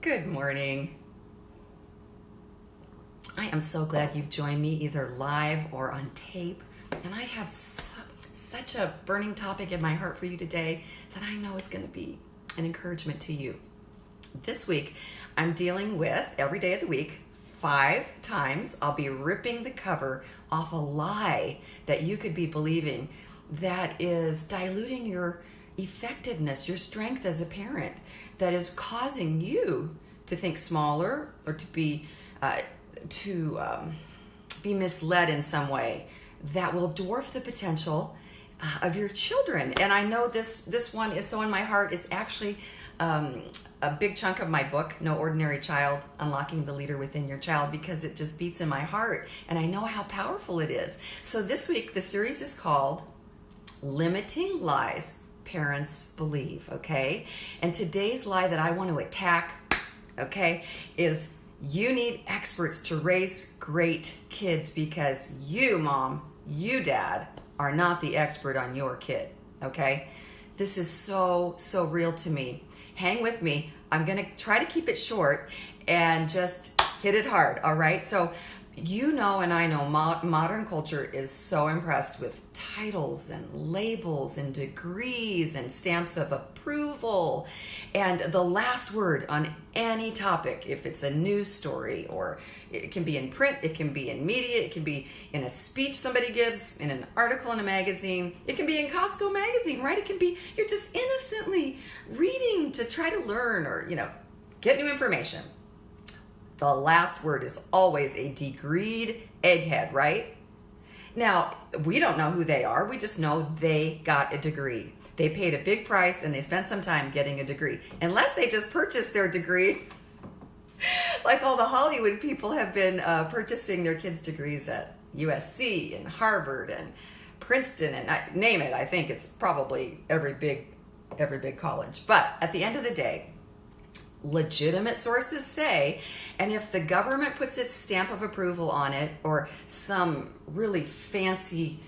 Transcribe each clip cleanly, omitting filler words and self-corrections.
Good morning. I am so glad you've joined me either live or on tape. And I have such a burning topic in my heart for you today that I know is going to be an encouragement to you. This week, I'm dealing with, every day of the week, 5 times, I'll be ripping the cover off a lie that you could be believing that is diluting your effectiveness, your strength as a parent, that is causing you to think smaller or to be misled in some way that will dwarf the potential of your children. And I know this one is so in my heart. It's actually a big chunk of my book, No Ordinary Child, Unlocking the Leader Within Your Child, because it just beats in my heart and I know how powerful it is. So this week, the series is called Limiting Lies Parents Believe, okay? And today's lie that I want to attack, okay, is you need experts to raise great kids because you, mom, you, dad, are not the expert on your kid, okay? This is so real to me. Hang with me. I'm going to try to keep it short and just hit it hard, all right? So you know and I know modern culture is so impressed with titles and labels and degrees and stamps of approval and the last word on any topic. If it's a news story, or it can be in print, it can be in media, it can be in a speech somebody gives, in an article in a magazine, it can be in Costco magazine, right? It can be you're just innocently reading to try to learn or, get new information. The last word is always a degreed egghead, right? Now, we don't know who they are. We just know they got a degree. They paid a big price and they spent some time getting a degree. Unless they just purchased their degree, like all the Hollywood people have been purchasing their kids' degrees at USC and Harvard and Princeton and name it. I think it's probably every big college. But at the end of the day, legitimate sources say, and if the government puts its stamp of approval on it, or some really fancy,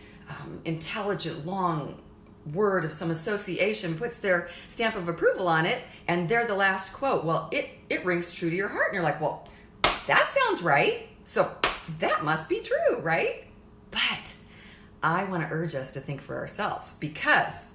intelligent, long word of some association puts their stamp of approval on it, and they're the last quote, well, it rings true to your heart, and you're like, well, that sounds right, so that must be true, right? But I want to urge us to think for ourselves, because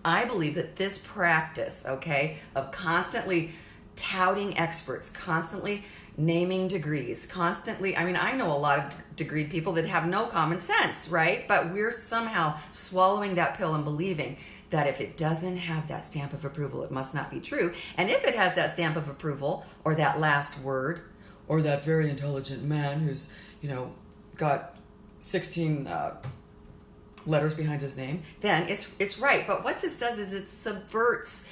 I believe that this practice, okay, of constantly touting experts, constantly naming degrees, I know a lot of degreed people that have no common sense, right? But we're somehow swallowing that pill and believing that if it doesn't have that stamp of approval, it must not be true. And if it has that stamp of approval, or that last word, or that very intelligent man who's, got 16 letters behind his name, then it's right. But what this does is it subverts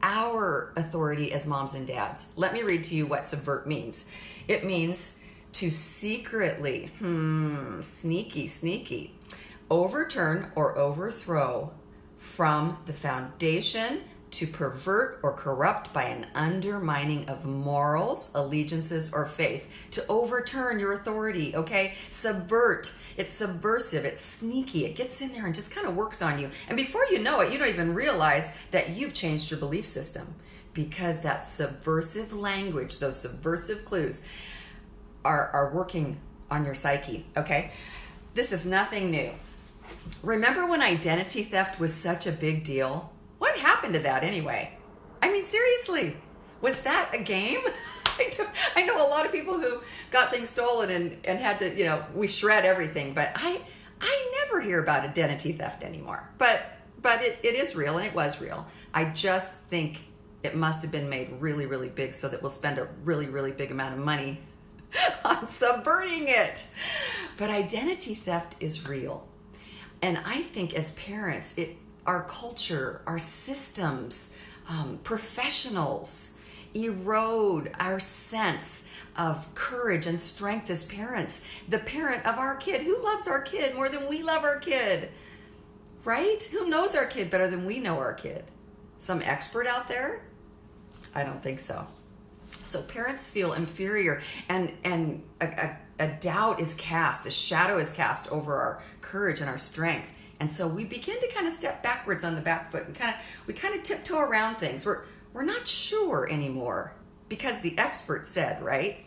our authority as moms and dads. Let me read to you what subvert means. It means to secretly, sneaky, overturn or overthrow from the foundation, to pervert or corrupt by an undermining of morals, allegiances, or faith. To overturn your authority, okay? Subvert. It's subversive. It's sneaky. It gets in there and just kind of works on you. And before you know it, you don't even realize that you've changed your belief system, because that subversive language, those subversive clues are working on your psyche, okay? This is nothing new. Remember when identity theft was such a big deal? What happened to that anyway? I mean, seriously, was that a game? I know a lot of people who got things stolen and had to, we shred everything, but I never hear about identity theft anymore. But it is real, and it was real. I just think it must have been made really, really big so that we'll spend a really, really big amount of money on subverting it. But identity theft is real. And I think as parents, our culture, our systems, professionals erode our sense of courage and strength as parents. The parent of our kid, who loves our kid more than we love our kid, right? Who knows our kid better than we know our kid? Some expert out there? I don't think so. So parents feel inferior, and a doubt is cast, a shadow is cast over our courage and our strength. And so we begin to kind of step backwards on the back foot. We kind of tiptoe around things. we're not sure anymore because the expert said, right?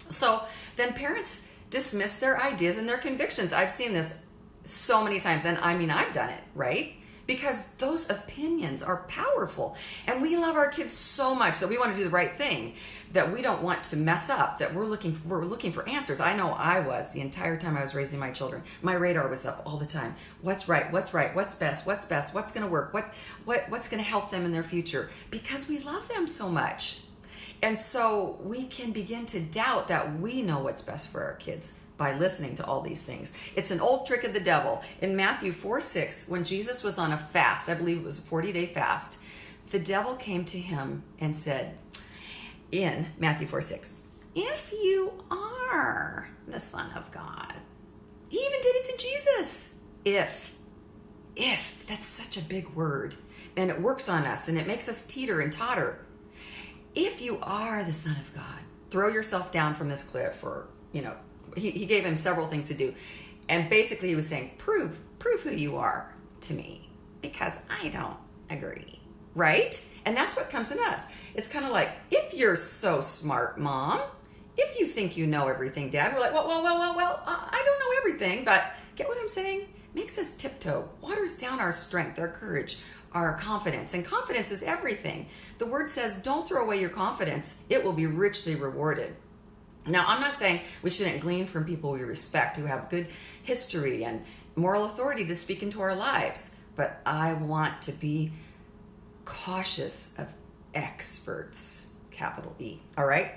So then parents dismiss their ideas and their convictions. I've seen this so many times, and I mean, I've done it, right? Because those opinions are powerful, and we love our kids so much that we want to do the right thing, that we don't want to mess up, that we're looking for answers. I know I was the entire time I was raising my children. My radar was up all the time. What's right? What's right? What's best? What's best? What's going to work? What's going to help them in their future? Because we love them so much. And so we can begin to doubt that we know what's best for our kids by listening to all these things. It's an old trick of the devil. In Matthew 4:6, when Jesus was on a fast, I believe it was a 40-day fast, the devil came to him and said, in Matthew 4:6, if you are the Son of God. He even did it to Jesus. If, that's such a big word. And it works on us, and it makes us teeter and totter. If you are the Son of God, throw yourself down from this cliff, or, he gave him several things to do. And basically he was saying, prove who you are to me, because I don't agree, right? And that's what comes in us. It's kind of like, if you're so smart, Mom, if you think you know everything, Dad, we're like, well, I don't know everything, but get what I'm saying? Makes us tiptoe, waters down our strength, our courage, our confidence. And confidence is everything. The word says, don't throw away your confidence. It will be richly rewarded. Now, I'm not saying we shouldn't glean from people we respect, who have good history and moral authority to speak into our lives. But I want to be cautious of experts, capital E, all right?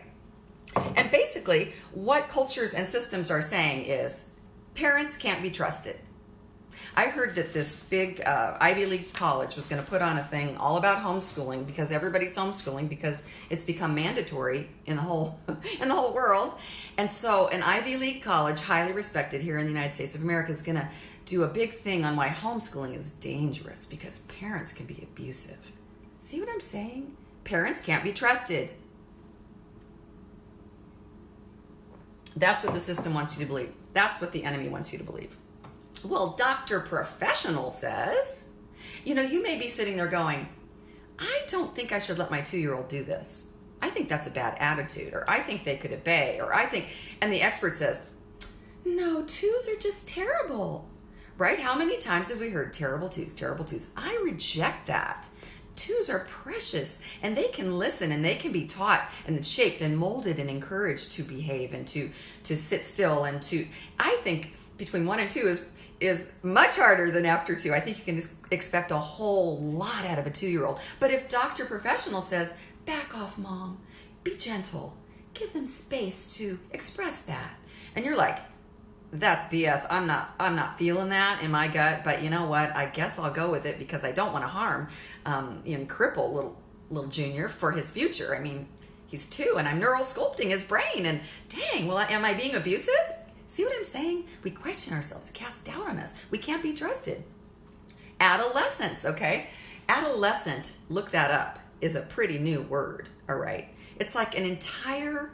And basically, what cultures and systems are saying is, parents can't be trusted. I heard that this big Ivy League college was going to put on a thing all about homeschooling, because everybody's homeschooling, because it's become mandatory in the whole world. And so an Ivy League college, highly respected here in the United States of America, is going to do a big thing on why homeschooling is dangerous, because parents can be abusive. See what I'm saying? Parents can't be trusted. That's what the system wants you to believe. That's what the enemy wants you to believe. Well, Dr. Professional says, you may be sitting there going, I don't think I should let my 2-year-old do this. I think that's a bad attitude, or I think they could obey, and the expert says, no, 2s are just terrible, right? How many times have we heard terrible 2s, terrible 2s? I reject that. 2s are precious, and they can listen, and they can be taught and shaped and molded and encouraged to behave and to sit still, and I think between 1 and 2 is much harder than after 2. I think you can expect a whole lot out of a 2-year-old. But if Dr. Professional says, back off, Mom, be gentle, give them space to express that, and you're like, that's BS. I'm not feeling that in my gut, but you know what? I guess I'll go with it, because I don't want to harm and cripple little Junior for his future. I mean, he's 2, and I'm neural sculpting his brain, and dang, well, am I being abusive? See what I'm saying? We question ourselves, cast doubt on us. We can't be trusted. Adolescence, okay? Adolescent, look that up, is a pretty new word, all right? It's like an entire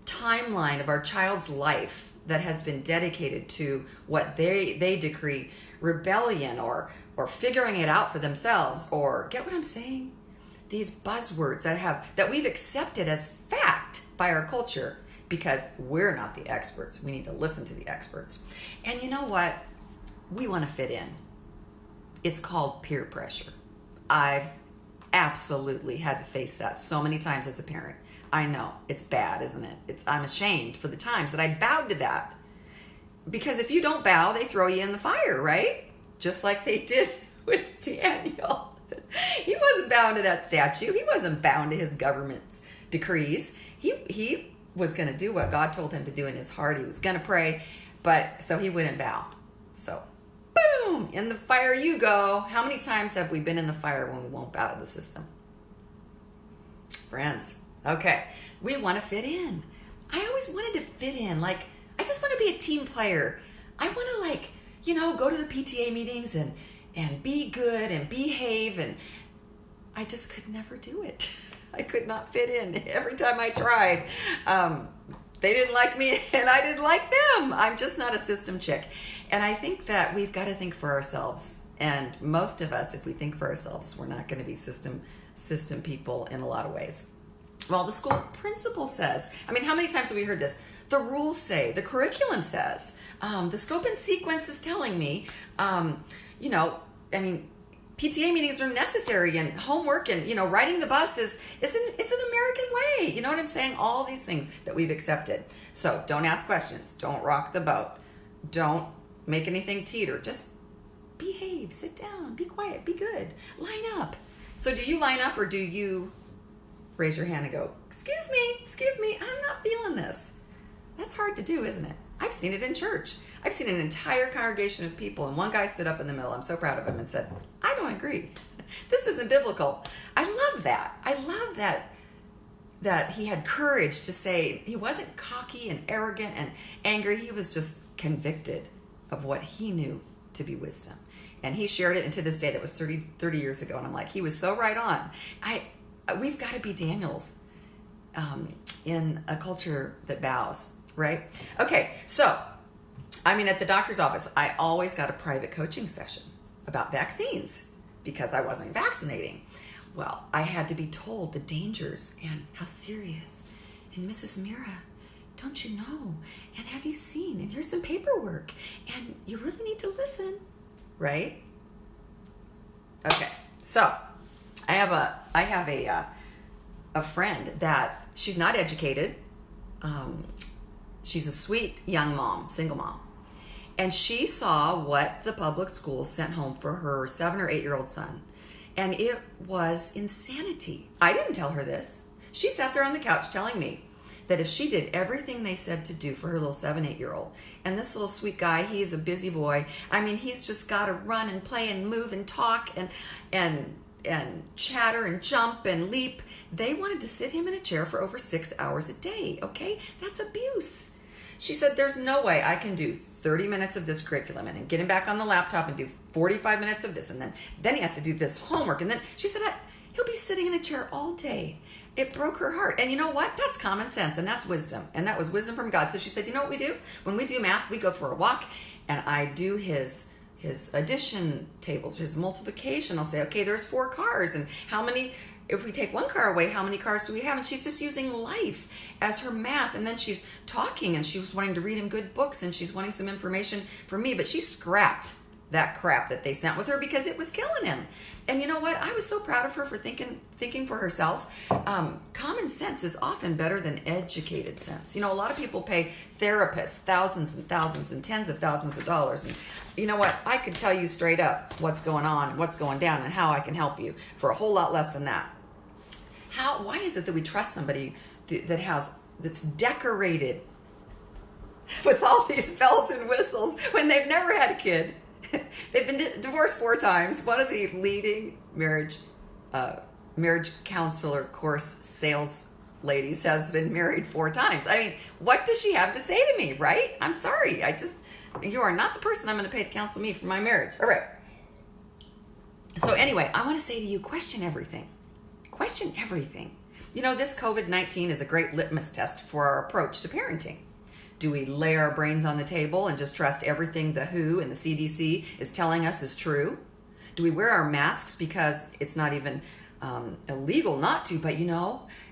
timeline of our child's life that has been dedicated to what they decree rebellion, or figuring it out for themselves, or, get what I'm saying? These buzzwords that we've accepted as fact by our culture, because we're not the experts. We need to listen to the experts. And you know what? We want to fit in. It's called peer pressure. I've absolutely had to face that so many times as a parent. I know, it's bad, isn't it? I'm ashamed for the times that I bowed to that. Because if you don't bow, they throw you in the fire, right? Just like they did with Daniel. He wasn't bound to that statue. He wasn't bound to his government's decrees. He was going to do what God told him to do in his heart. He was going to pray, but so he wouldn't bow. So, boom, in the fire you go. How many times have we been in the fire when we won't bow to the system? Friends, okay, we want to fit in. I always wanted to fit in. Like, I just want to be a team player. I want to, go to the PTA meetings and be good and behave, and I just could never do it. I could not fit in. Every time I tried, they didn't like me and I didn't like them. I'm just not a system chick. And I think that we've got to think for ourselves. And most of us, if we think for ourselves, we're not going to be system system people in a lot of ways. Well, the school principal says, I mean, how many times have we heard this? The rules say, the curriculum says, the scope and sequence is telling me, PTA meetings are necessary, and homework and, riding the bus is an American way. You know what I'm saying? All these things that we've accepted. So don't ask questions. Don't rock the boat. Don't make anything teeter. Just behave, sit down, be quiet, be good. Line up. So do you line up, or do you raise your hand and go, excuse me, I'm not feeling this? That's hard to do, isn't it? I've seen it in church. I've seen an entire congregation of people, and one guy stood up in the middle, I'm so proud of him, and said, I don't agree. This isn't biblical. I love that. I love that he had courage to say, he wasn't cocky and arrogant and angry. He was just convicted of what he knew to be wisdom. And he shared it, and to this day, that was 30 years ago, and I'm like, he was so right on. We've got to be Daniels in a culture that bows, right? Okay, so, at the doctor's office, I always got a private coaching session about vaccines because I wasn't vaccinating. Well, I had to be told the dangers and how serious. And Mrs. Mira, don't you know? And have you seen? And here's some paperwork. And you really need to listen, right? Okay, so I have a friend that she's not educated. She's a sweet young mom, single mom. And she saw what the public schools sent home for her 7 or 8 year old son. And it was insanity. I didn't tell her this. She sat there on the couch telling me that if she did everything they said to do for her little 7, 8 year old, and this little sweet guy, he's a busy boy. He's just got to run and play and move and talk and chatter and jump and leap. They wanted to sit him in a chair for over 6 hours a day, okay? That's abuse. She said, there's no way I can do 30 minutes of this curriculum and then get him back on the laptop and do 45 minutes of this, and then he has to do this homework. And then she said, he'll be sitting in a chair all day. It broke her heart. And you know what? That's common sense, and that's wisdom. And that was wisdom from God. So she said, you know what we do? When we do math, we go for a walk, and I do his addition tables, his multiplication. I'll say, okay, there's 4 cars, and if we take 1 car away, how many cars do we have? And she's just using life as her math. And then she's talking, and she was wanting to read him good books, and she's wanting some information from me. But she scrapped that crap that they sent with her because it was killing him. And you know what? I was so proud of her for thinking for herself. Common sense is often better than educated sense. A lot of people pay therapists thousands and thousands and tens of thousands of dollars. And you know what? I could tell you straight up what's going on and what's going down and how I can help you for a whole lot less than that. Why is it that we trust somebody that's decorated with all these bells and whistles when they've never had a kid? They've been divorced 4 times. One of the leading marriage counselor course sales ladies has been married 4 times. What does she have to say to me, right? I'm sorry. You are not the person I'm going to pay to counsel me for my marriage. All right. So anyway, I want to say to you, question everything. Question everything. This COVID-19 is a great litmus test for our approach to parenting. Do we lay our brains on the table and just trust everything the WHO and the CDC is telling us is true? Do we wear our masks because it's not even illegal not to, but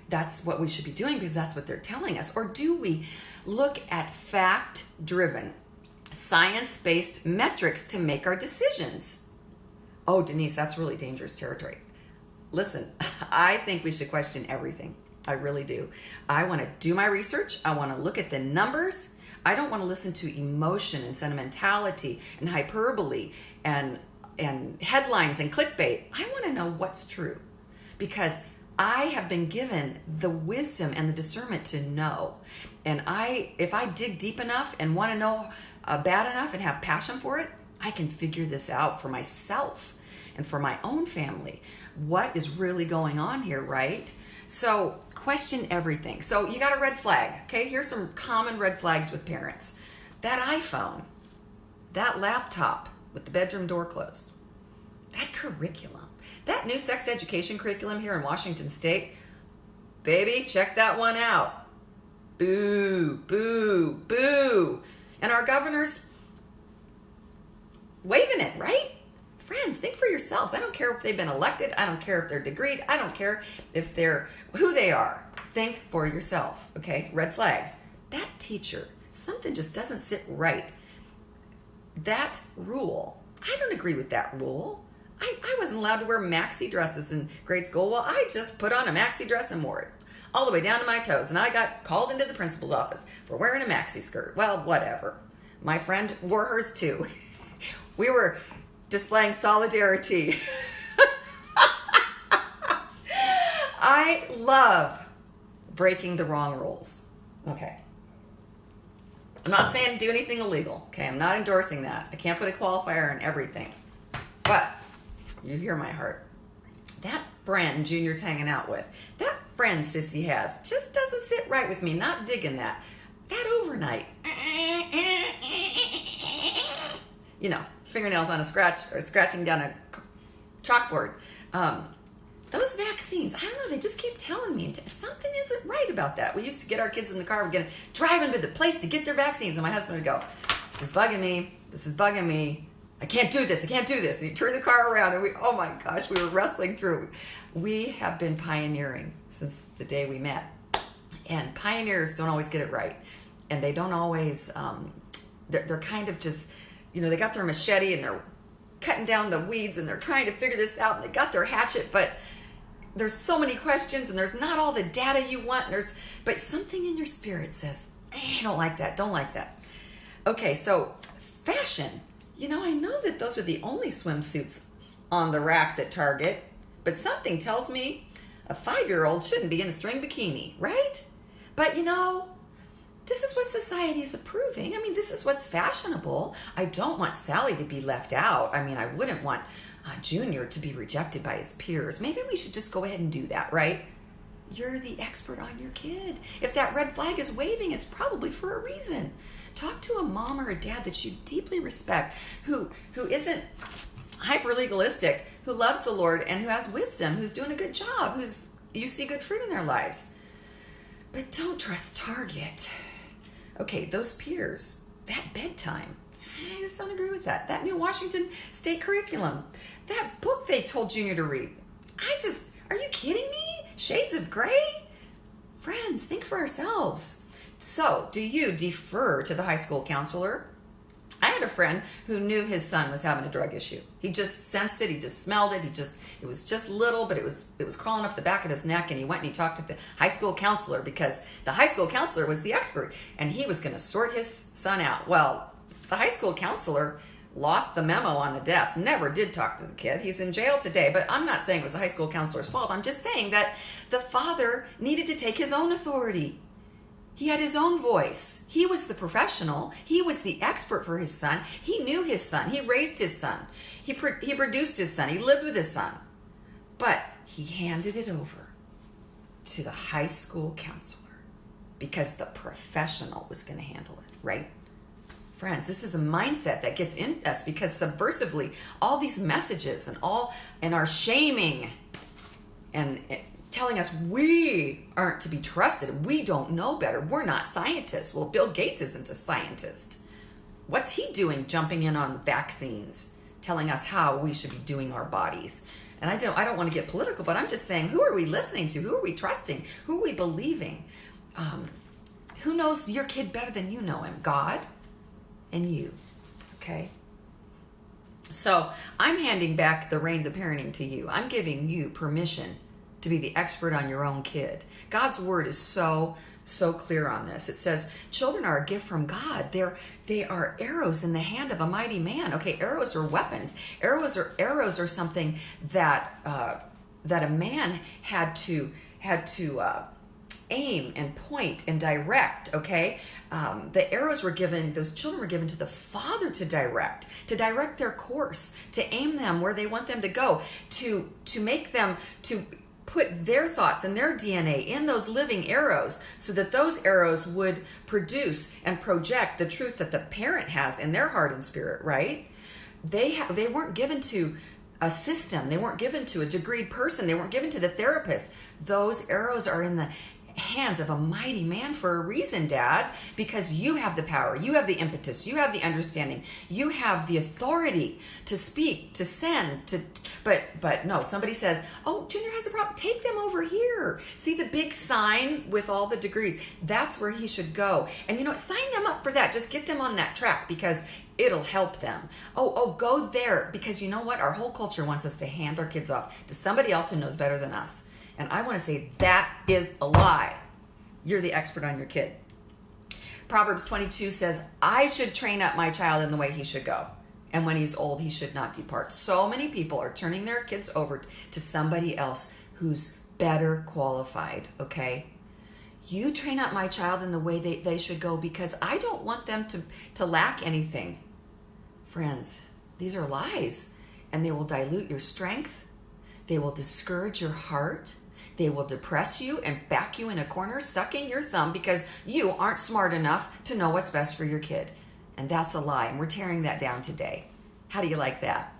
that's what we should be doing because that's what they're telling us? Or do we look at fact-driven, science-based metrics to make our decisions? Oh, Denise, that's really dangerous territory. Listen, I think we should question everything. I really do. I want to do my research. I want to look at the numbers. I don't want to listen to emotion and sentimentality and hyperbole and headlines and clickbait. I want to know what's true because I have been given the wisdom and the discernment to know. And if I dig deep enough and want to know bad enough and have passion for it, I can figure this out for myself and for my own family. What is really going on here, right? So question everything. So you got a red flag, okay? Here's some common red flags with parents. That iPhone, that laptop with the bedroom door closed, that curriculum, that new sex education curriculum here in Washington State, baby, check that one out. Boo, boo, boo. And our governor's waving it, right? Friends, think for yourselves. I don't care if they've been elected. I don't care if they're degreed. I don't care if they're who they are. Think for yourself, okay? Red flags. That teacher, something just doesn't sit right. That rule, I don't agree with that rule. I wasn't allowed to wear maxi dresses in grade school. Well, I just put on a maxi dress and wore it all the way down to my toes. And I got called into the principal's office for wearing a maxi skirt. Well, whatever. My friend wore hers too. We were displaying solidarity. I love breaking the wrong rules. Okay. I'm not saying do anything illegal. Okay, I'm not endorsing that. I can't put a qualifier in everything. But you hear my heart. That friend Junior's hanging out with, that friend Sissy has, just doesn't sit right with me. Not digging that. That overnight. You know, fingernails on a scratch or scratching down a chalkboard. Those vaccines, I don't know, they just keep telling me something isn't right about that. We used to get our kids in the car, we're going to drive them to the place to get their vaccines. And my husband would go, this is bugging me. This is bugging me. I can't do this. I can't do this. And he'd turn the car around and oh my gosh, we were wrestling through. We have been pioneering since the day we met. And pioneers don't always get it right. And they don't always, they're kind of just, you know, they got their machete and they're cutting down the weeds and they're trying to figure this out and they got their hatchet, but there's so many questions and there's not all the data you want. But something in your spirit says, I don't like that. Don't like that. Okay, so fashion. You know, I know that those are the only swimsuits on the racks at Target, but something tells me a 5-year-old shouldn't be in a string bikini, right? But you know, this is what society is approving. I mean, this is what's fashionable. I don't want Sally to be left out. I mean, I wouldn't want Junior to be rejected by his peers. Maybe we should just go ahead and do that, right? You're the expert on your kid. If that red flag is waving, it's probably for a reason. Talk to a mom or a dad that you deeply respect, who isn't hyper legalistic, who loves the Lord and who has wisdom, who's doing a good job, you see good fruit in their lives. But don't trust Target. Okay, those peers, that bedtime, I just don't agree with that. That new Washington State curriculum, that book they told Junior to read, are you kidding me? Shades of Gray? Friends, think for ourselves. So, do you defer to the high school counselor? I had a friend who knew his son was having a drug issue. He just sensed it. He just smelled it. It was just little, but it was crawling up the back of his neck. And he went and he talked to the high school counselor because the high school counselor was the expert and he was going to sort his son out. Well, the high school counselor lost the memo on the desk, never did talk to the kid. He's in jail today, but I'm not saying it was the high school counselor's fault. I'm just saying that the father needed to take his own authority. He had his own voice. He was the professional. He was the expert for his son. He knew his son. He raised his son. He produced his son. He lived with his son. But he handed it over to the high school counselor because the professional was going to handle it, right? Friends, this is a mindset that gets in us because subversively, all these messages and our shaming and telling us we aren't to be trusted. We don't know better. We're not scientists. Well, Bill Gates isn't a scientist. What's he doing jumping in on vaccines, telling us how we should be doing our bodies? And I don't want to get political, but I'm just saying, who are we listening to? Who are we trusting? Who are we believing? Who knows your kid better than you know him? God and you, okay? So I'm handing back the reins of parenting to you. I'm giving you permission to be the expert on your own kid. God's word is so clear on this. It says children are a gift from God. They are arrows in the hand of a mighty man. Okay, arrows are weapons. Arrows are something that a man had to aim and point and direct. Okay, the arrows were given. Those children were given to the father to direct their course, to aim them where they want them to go, to make them to put their thoughts and their DNA in those living arrows so that those arrows would produce and project the truth that the parent has in their heart and spirit, right? They weren't given to a system. They weren't given to a degreed person. They weren't given to the therapist. Those arrows are in the hands of a mighty man for a reason, Dad, because you have the power, you have the impetus, you have the understanding, you have the authority to speak, to send, but no, somebody says, oh, Junior has a problem, take them over here. See the big sign with all the degrees? That's where he should go. And you know what, sign them up for that. Just get them on that track because it'll help them. Oh, go there, because you know what? Our whole culture wants us to hand our kids off to somebody else who knows better than us. And I want to say that is a lie. You're the expert on your kid. Proverbs 22 says, I should train up my child in the way he should go. And when he's old, he should not depart. So many people are turning their kids over to somebody else who's better qualified, okay? You train up my child in the way they should go because I don't want them to lack anything. Friends, these are lies, and they will dilute your strength. They will discourage your heart. They will depress you and back you in a corner, sucking your thumb because you aren't smart enough to know what's best for your kid. And that's a lie, and we're tearing that down today. How do you like that?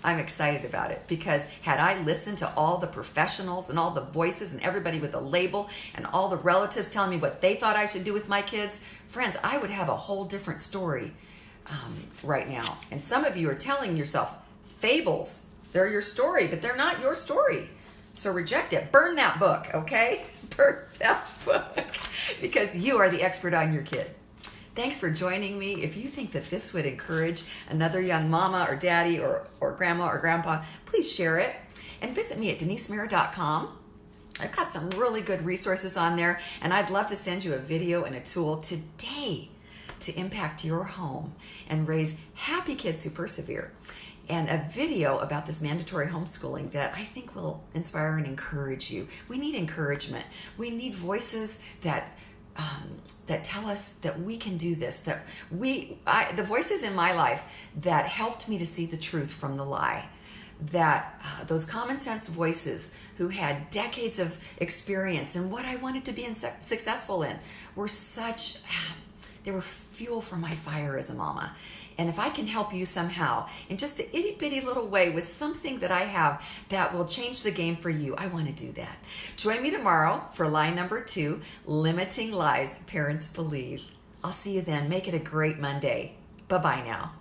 I'm excited about it because had I listened to all the professionals and all the voices and everybody with a label and all the relatives telling me what they thought I should do with my kids, friends, I would have a whole different story right now. And some of you are telling yourself, fables, they're your story, but they're not your story. So reject it. Burn that book, okay? Burn that book because you are the expert on your kid. Thanks for joining me. If you think that this would encourage another young mama or daddy or grandma or grandpa, please share it. And visit me at denisemira.com. I've got some really good resources on there, and I'd love to send you a video and a tool today to impact your home and raise happy kids who persevere. And a video about this mandatory homeschooling that I think will inspire and encourage you. We need encouragement. We need voices that tell us that we can do this. The voices in my life that helped me to see the truth from the lie. That those common sense voices who had decades of experience in what I wanted to be successful in were they were fuel for my fire as a mama. And if I can help you somehow in just an itty bitty little way with something that I have that will change the game for you, I want to do that. Join me tomorrow for lie number 2, limiting lies parents believe. I'll see you then. Make it a great Monday. Bye-bye now.